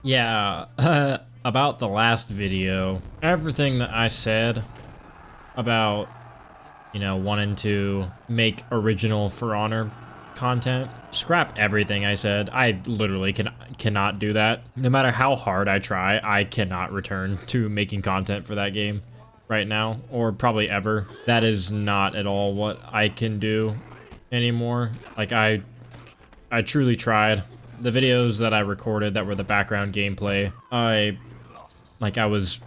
Yeah, about the last video, everything that I said about, wanting to make original For Honor content, scrap everything I said. I literally cannot do that. No matter how hard I try, I cannot return to making content for that game right now, or probably ever. That is not at all what I can do anymore. Like, I truly tried. The videos that I recorded that were the background gameplay, I was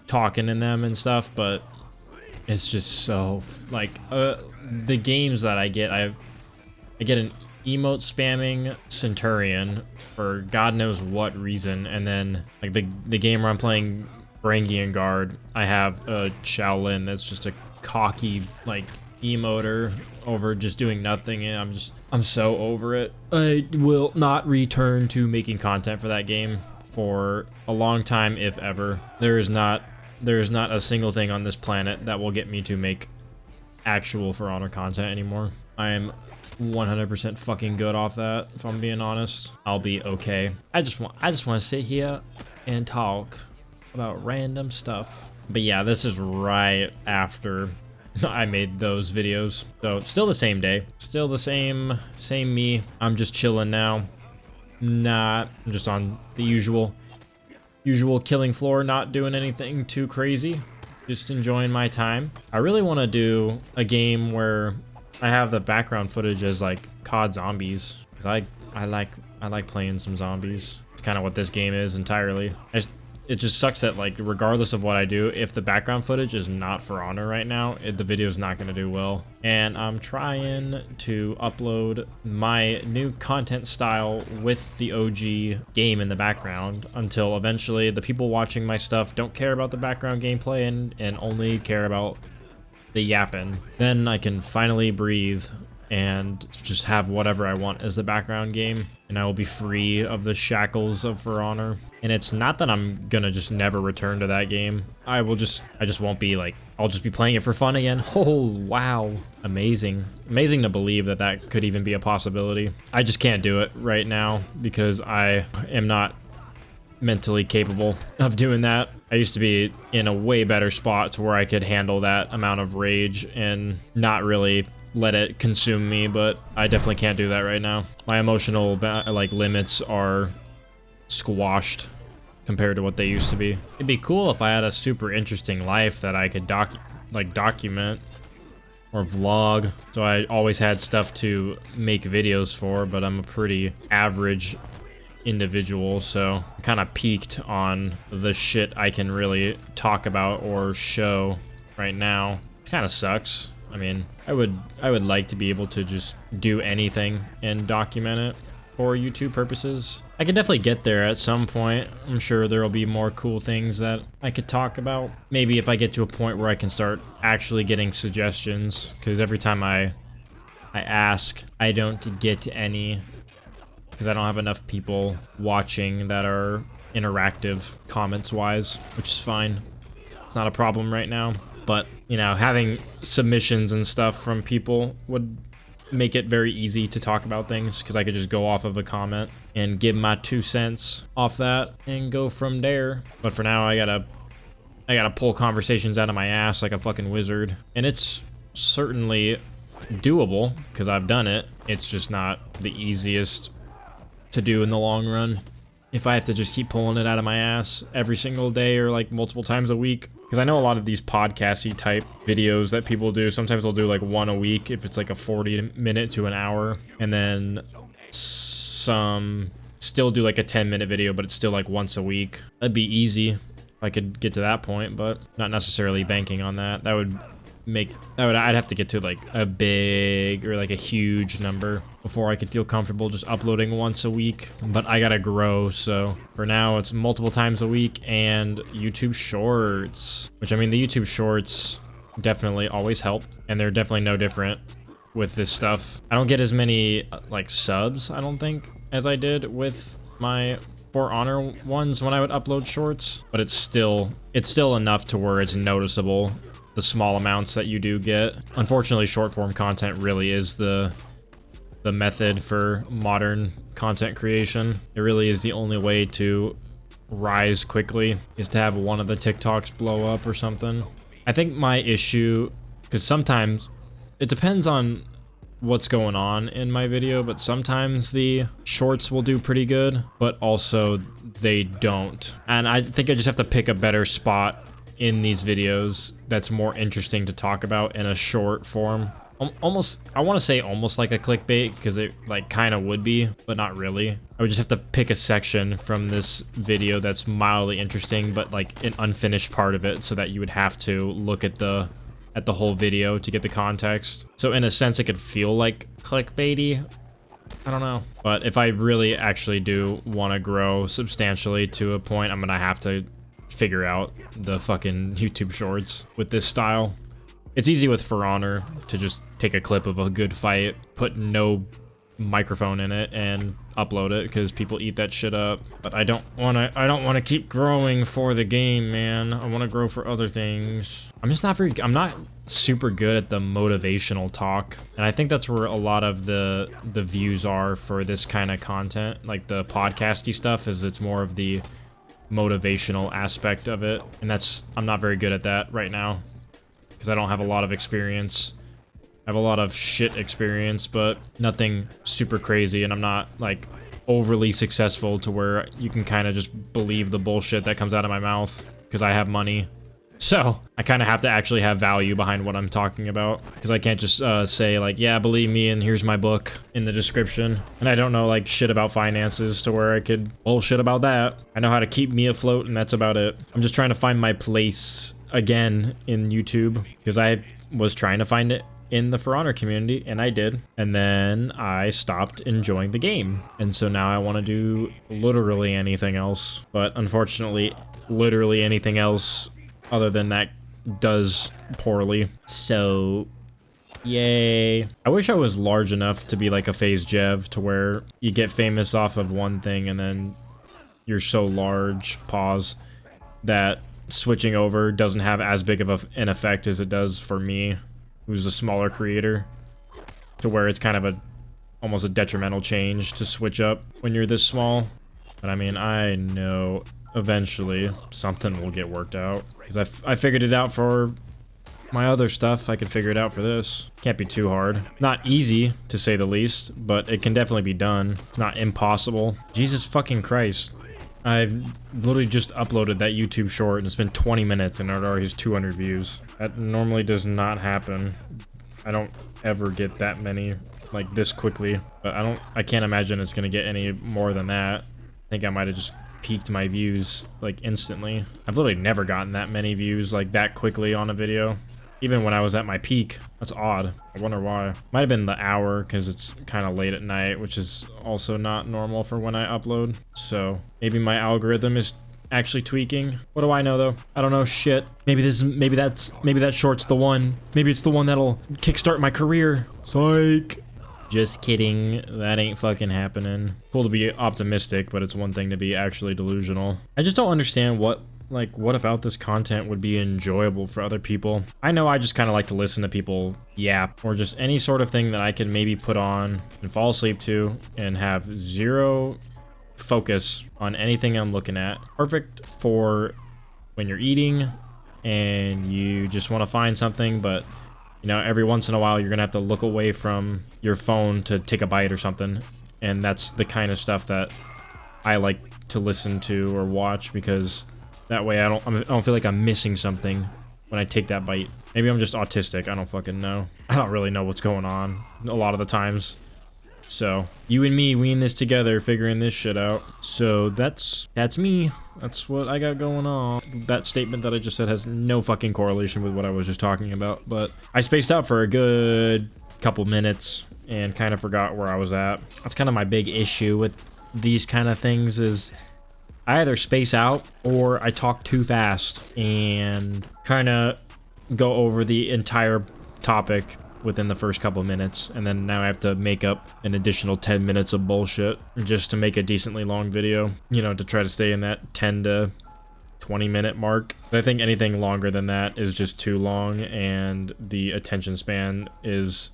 talking in them and stuff, but it's just so, the games that I get an emote spamming Centurion for God knows what reason, and then, like, the game where I'm playing Brangian Guard, I have a Shaolin that's just a cocky, like, emoter over just doing nothing, and I'm so over it. I will not return to making content for that game for a long time, if ever. There is not a single thing on this planet that will get me to make actual For Honor content anymore. I am 100% fucking good off that, if I'm being honest. I'll be okay. I just want to sit here and talk about random stuff. But yeah, this is right after I made those videos. So still the same day, still the same me. I'm just chilling now. I'm just on the usual killing floor, not doing anything too crazy. Just enjoying my time. I really want to do a game where I have the background footage as like COD zombies, because I like playing some zombies. It's kind of what this game is entirely. It just sucks that, like, regardless of what I do, if the background footage is not For Honor right now, the video is not going to do well. And I'm trying to upload my new content style with the OG game in the background until eventually the people watching my stuff don't care about the background gameplay and only care about the yapping. Then I can finally breathe and just have whatever I want as the background game, and I will be free of the shackles of For Honor. And it's not that I'm gonna just never return to that game. I just won't be like, I'll just be playing it for fun again. Oh, wow. Amazing. Amazing to believe that that could even be a possibility. I just can't do it right now because I am not mentally capable of doing that. I used to be in a way better spot to where I could handle that amount of rage and not really let it consume me, but I definitely can't do that right now. My emotional limits are squashed compared to what they used to be. It'd be cool if I had a super interesting life that I could document or vlog. So I always had stuff to make videos for, but I'm a pretty average individual, so I'm kind of peaked on the shit I can really talk about or show right now. It kind of sucks. I mean, I would like to be able to just do anything and document it for YouTube purposes. I can definitely get there at some point. I'm sure there will be more cool things that I could talk about. Maybe if I get to a point where I can start actually getting suggestions, because every time I ask, I don't get any, because I don't have enough people watching that are interactive comments wise, which is fine. It's not a problem right now, but having submissions and stuff from people would make it very easy to talk about things, because I could just go off of a comment and give my 2 cents off that and go from there. But for now, I gotta pull conversations out of my ass like a fucking wizard, and it's certainly doable because I've done it. It's just not the easiest to do in the long run if I have to just keep pulling it out of my ass every single day or like multiple times a week. Because I know a lot of these podcasty type videos that people do, sometimes they'll do like one a week if it's like a 40-minute to an hour, and then some still do like a 10-minute video, but it's still like once a week. That'd be easy if I could get to that point, but not necessarily banking on that. I'd have to get to like a big or like a huge number before I could feel comfortable just uploading once a week. But I gotta grow, so for now it's multiple times a week, and YouTube Shorts, which, I mean, the YouTube Shorts definitely always help, and they're definitely no different with this stuff. I don't get as many like subs, I don't think, as I did with my For Honor ones when I would upload shorts, but it's still enough to where it's noticeable, the small amounts that you do get. Unfortunately, short form content really is the the method for modern content creation. It really is the only way to rise quickly, is to have one of the TikToks blow up or something. I think my issue, because sometimes it depends on what's going on in my video, but sometimes the shorts will do pretty good, but also they don't. And I think I just have to pick a better spot in these videos that's more interesting to talk about in a short form. Almost, I want to say almost like a clickbait, because it like kind of would be, but not really. I would just have to pick a section from this video that's mildly interesting, but like an unfinished part of it, so that you would have to look at the whole video to get the context. So in a sense, it could feel like clickbaity. I don't know. But if I really actually do want to grow substantially to a point, I'm gonna have to figure out the fucking YouTube shorts with this style. It's easy with For Honor to just take a clip of a good fight, put no microphone in it, and upload it, because people eat that shit up. But I don't wanna keep growing for the game, man. I wanna grow for other things. I'm not super good at the motivational talk, and I think that's where a lot of the views are for this kind of content, like the podcasty stuff, is it's more of the motivational aspect of it, and I'm not very good at that right now, because I don't have a lot of experience. I have a lot of shit experience, but nothing super crazy, and I'm not like overly successful to where you can kind of just believe the bullshit that comes out of my mouth because I have money. So I kind of have to actually have value behind what I'm talking about, because I can't just say like, yeah, believe me, and here's my book in the description. And I don't know like shit about finances to where I could bullshit about that. I know how to keep me afloat, and that's about it. I'm just trying to find my place again in YouTube, because I was trying to find it in the For Honor community, and I did, and then I stopped enjoying the game, and so now I want to do literally anything else, but unfortunately literally anything else other than that does poorly. So yay. I wish I was large enough to be like a FaZe Jev, to where you get famous off of one thing and then you're so large, pause, that switching over doesn't have as big of an effect as it does for me, who's a smaller creator, to where it's kind of almost a detrimental change to switch up when you're this small. But I mean, I know eventually something will get worked out, because I figured it out for my other stuff. I could figure it out for this. Can't be too hard. Not easy, to say the least, but it can definitely be done. It's not impossible. Jesus fucking Christ. I've literally just uploaded that YouTube short, and it's been 20 minutes and it already has 200 views. That normally does not happen. I don't ever get that many like this quickly, but I can't imagine it's gonna get any more than that. I think I might have just peaked my views like instantly. I've literally never gotten that many views like that quickly on a video, even when I was at my peak. That's odd. I wonder why. Might have been the hour, because it's kind of late at night, which is also not normal for when I upload. So maybe my algorithm is actually tweaking. What do I know though? I don't know shit. Maybe that short's the one. Maybe it's the one that'll kickstart my career. Psych. Just kidding. That ain't fucking happening. Cool to be optimistic, but it's one thing to be actually delusional. I just don't understand what about this content would be enjoyable for other people. I know I just kind of like to listen to people yap, or just any sort of thing that I can maybe put on and fall asleep to and have zero focus on anything I'm looking at. Perfect for when you're eating and you just want to find something, but you know, every once in a while you're gonna have to look away from your phone to take a bite or something. And that's the kind of stuff that I like to listen to or watch, because that way I don't feel like I'm missing something when I take that bite. Maybe I'm just autistic. I don't fucking know. I don't really know what's going on a lot of the times. So you and me, we in this together, figuring this shit out. So that's me. That's what I got going on. That statement that I just said has no fucking correlation with what I was just talking about, but I spaced out for a good couple minutes and kind of forgot where I was at. That's kind of my big issue with these kind of things, is I either space out or I talk too fast and kind of go over the entire topic within the first couple minutes, and then now I have to make up an additional 10 minutes of bullshit just to make a decently long video, you know, to try to stay in that 10 to 20 minute mark. But I think anything longer than that is just too long, and the attention span is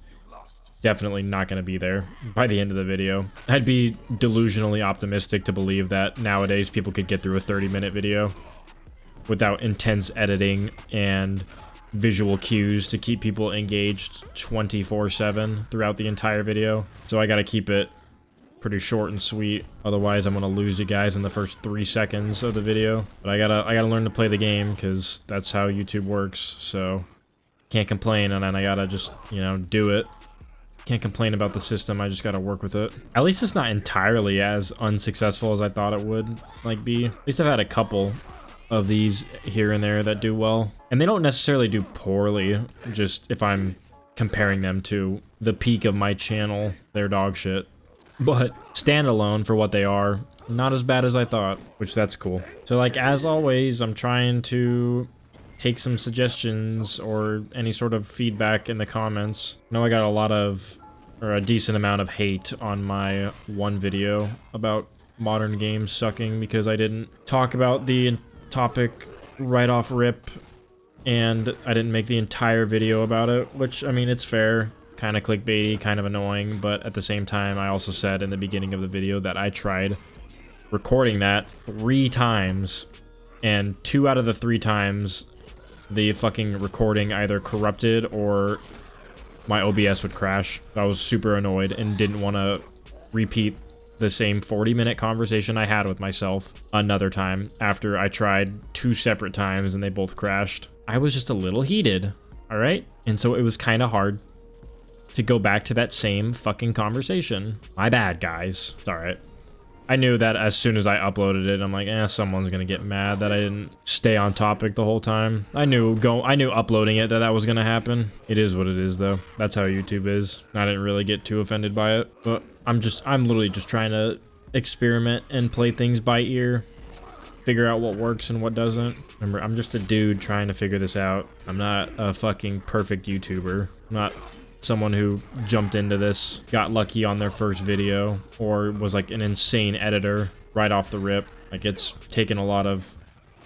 definitely not going to be there by the end of the video. I'd be delusionally optimistic to believe that nowadays people could get through a 30-minute video without intense editing and visual cues to keep people engaged 24/7 throughout the entire video. So I gotta keep it pretty short and sweet. Otherwise, I'm gonna lose you guys in the first 3 seconds of the video. But I gotta learn to play the game because that's how YouTube works. So can't complain, and then I gotta just, you know, do it. Can't complain about the system. I just gotta work with it. At least it's not entirely as unsuccessful as I thought it would be. At least I've had a couple of these here and there that do well, and they don't necessarily do poorly, just if I'm comparing them to the peak of my channel, they're dog shit. But standalone for what they are, not as bad as I thought, which that's cool. So like, as always, I'm trying to take some suggestions or any sort of feedback in the comments. I know I got a lot of, or a decent amount of hate on my one video about modern games sucking because I didn't talk about the topic right off rip, and I didn't make the entire video about it, which, I mean, it's fair, kind of clickbaity, kind of annoying, but at the same time, I also said in the beginning of the video that I tried recording that 3 times, and 2 out of the 3 times, the fucking recording either corrupted or my OBS would crash. I was super annoyed and didn't want to repeat the same 40-minute conversation I had with myself another time after I tried 2 separate times and they both crashed. I was just a little heated, all right? And so it was kind of hard to go back to that same fucking conversation. My bad, guys. It's all right. I knew that as soon as I uploaded it, I'm like, someone's gonna get mad that I didn't stay on topic the whole time. I knew uploading it that was gonna happen. It is what it is, though. That's how YouTube is. I didn't really get too offended by it, but I'm literally just trying to experiment and play things by ear, figure out what works and what doesn't. Remember, I'm just a dude trying to figure this out. I'm not a fucking perfect YouTuber. I'm not someone who jumped into this, got lucky on their first video, or was like an insane editor right off the rip. Like, it's taken a lot of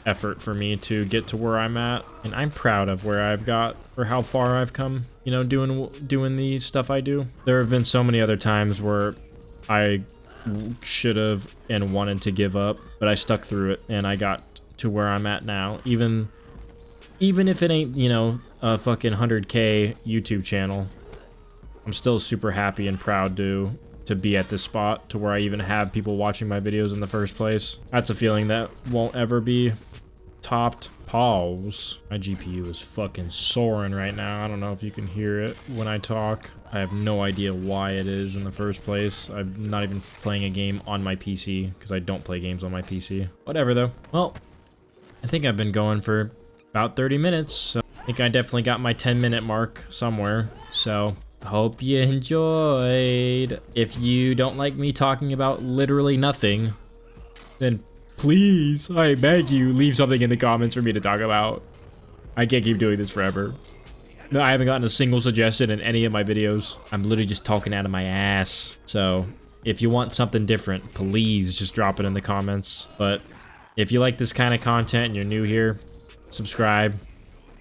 effort for me to get to where I'm at, and I'm proud of where I've got, or how far I've come, you know, doing the stuff I do. There have been so many other times where I should have and wanted to give up, but I stuck through it and I got to where I'm at now. Even if it ain't, you know, a fucking 100K YouTube channel, I'm still super happy and proud to be at this spot to where I even have people watching my videos in the first place. That's a feeling that won't ever be topped. Pause. My GPU is fucking soaring right now. I don't know if you can hear it when I talk. I have no idea why it is in the first place. I'm not even playing a game on my PC because I don't play games on my PC. Whatever though. Well, I think I've been going for about 30 minutes. So I think I definitely got my 10-minute mark somewhere. So hope you enjoyed. If you don't like me talking about literally nothing, then please, I beg you, leave something in the comments for me to talk about. I can't keep doing this forever. No, I haven't gotten a single suggestion in any of my videos. I'm literally just talking out of my ass. So if you want something different, please just drop it in the comments. But if you like this kind of content and you're new here, subscribe.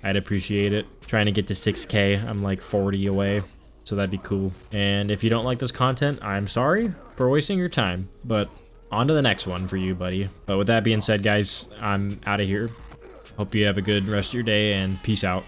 I'd appreciate it. Trying to get to 6K. I'm like 40 away. So that'd be cool. And if you don't like this content, I'm sorry for wasting your time. But on to the next one for you, buddy. But with that being said, guys, I'm out of here. Hope you have a good rest of your day and peace out.